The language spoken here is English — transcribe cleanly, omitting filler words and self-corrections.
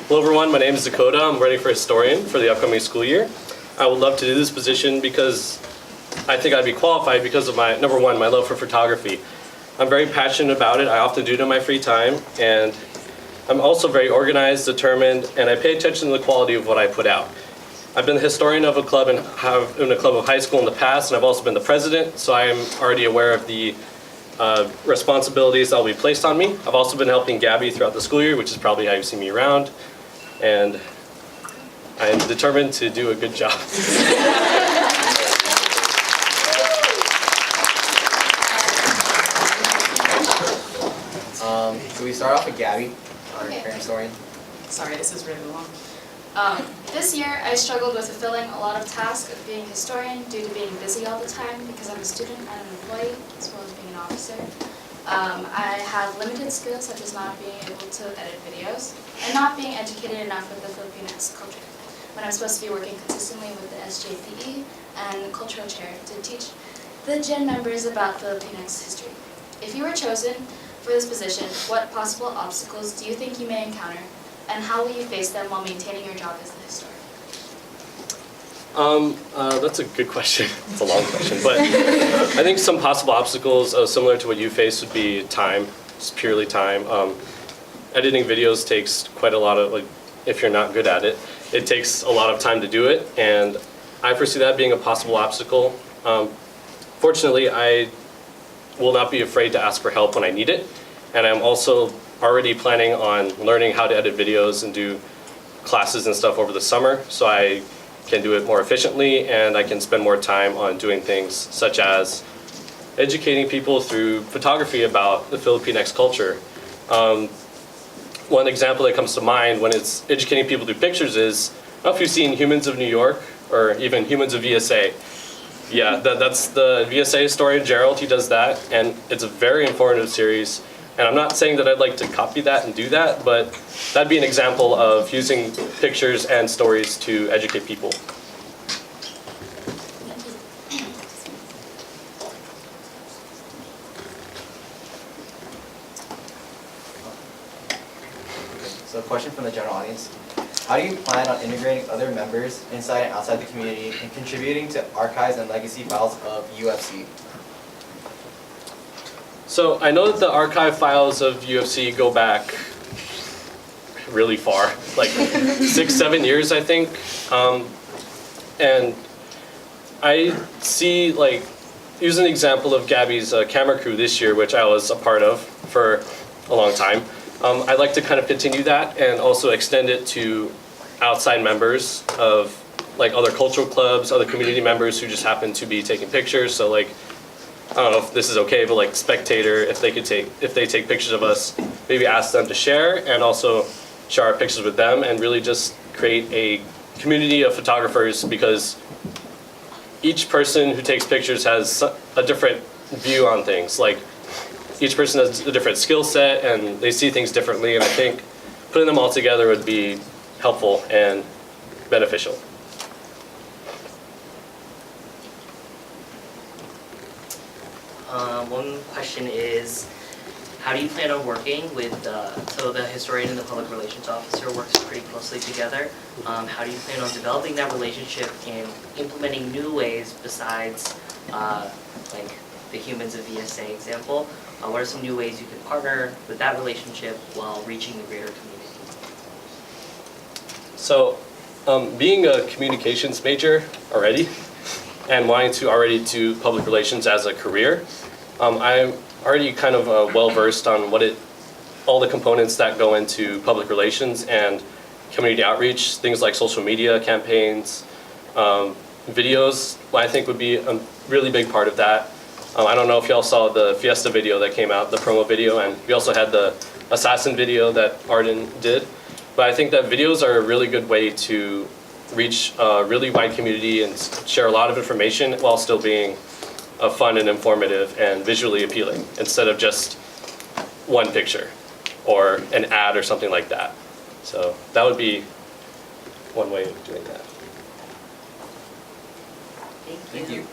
Hello everyone, my name is Dakota. I'm running for historian for the upcoming school year. I would love to do this position because I think I'd be qualified because of my, number one, my love for photography. I'm very passionate about it. I often do it in my free time, and I'm also very organized, determined, and I pay attention to the quality of what I put out. I've been the historian of a club and have in a club of high school in the past, and I've also been the president, so I am already aware of the responsibilities that will be placed on me. I've also been helping Gabby throughout the school year, which is probably how you see me around, and I am determined to do a good job. So we start off with Gabby, our parent historian. Sorry, this is really long. This year, I struggled with fulfilling a lot of tasks of being a historian due to being busy all the time because I'm a student and an employee, as well as being an officer. I have limited skills, such as not being able to edit videos, and not being educated enough with the Filipinx culture, when I'm supposed to be working consistently with the SJPE and the cultural chair to teach the Gen members about Filipinx history. If you were chosen for this position, what possible obstacles do you think you may encounter, and how will you face them while maintaining your job as the historian? That's a good question. It's a long question, but I think some possible obstacles similar to what you face would be time. It's purely time. Editing videos takes quite a lot of, like, if you're not good at it, it takes a lot of time to do it, and I foresee that being a possible obstacle. Fortunately, I will not be afraid to ask for help when I need it, and I'm also already planning on learning how to edit videos and do classes and stuff over the summer, so I can do it more efficiently and I can spend more time on doing things such as educating people through photography about the Filipinx culture. One example that comes to mind when it's educating people through pictures is, I don't know if you've seen Humans of New York or even Humans of VSA. Yeah, that's the VSA historian, Gerald, he does that, and it's a very informative series. And I'm not saying that I'd like to copy that and do that, but that'd be an example of using pictures and stories to educate people. So a question from the general audience. How do you plan on integrating other members inside and outside the community and contributing to archives and legacy files of UFC? So I know that the archive files of UFC go back really far, like 6-7 years, I think. And I see, like, use an example of Gabby's camera crew this year, which I was a part of for a long time. I'd like to kind of continue that and also extend it to outside members of, like, other cultural clubs, other community members who just happen to be taking pictures. So, like, I don't know if this is okay, but like Spectator, if they take pictures of us, maybe ask them to share and also share our pictures with them and really just create a community of photographers, because each person who takes pictures has a different view on things. Like, each person has a different skill set and they see things differently, and I think putting them all together would be helpful and beneficial. One question is, how do you plan on working with, so the historian and the public relations officer works pretty closely together. How do you plan on developing that relationship and implementing new ways besides like the Humans of VSA example? What are some new ways you can partner with that relationship while reaching the greater community? So, being a communications major already, and wanting to already do public relations as a career, I'm already kind of well-versed on all the components that go into public relations and community outreach, things like social media campaigns, videos, I think would be a really big part of that. I don't know if y'all saw the Fiesta video that came out, the promo video, and we also had the Assassin video that Arden did. But I think that videos are a really good way to reach a really wide community and share a lot of information while still being fun and informative and visually appealing, instead of just one picture or an ad or something like that. So that would be one way of doing that. Thank you. Thank you.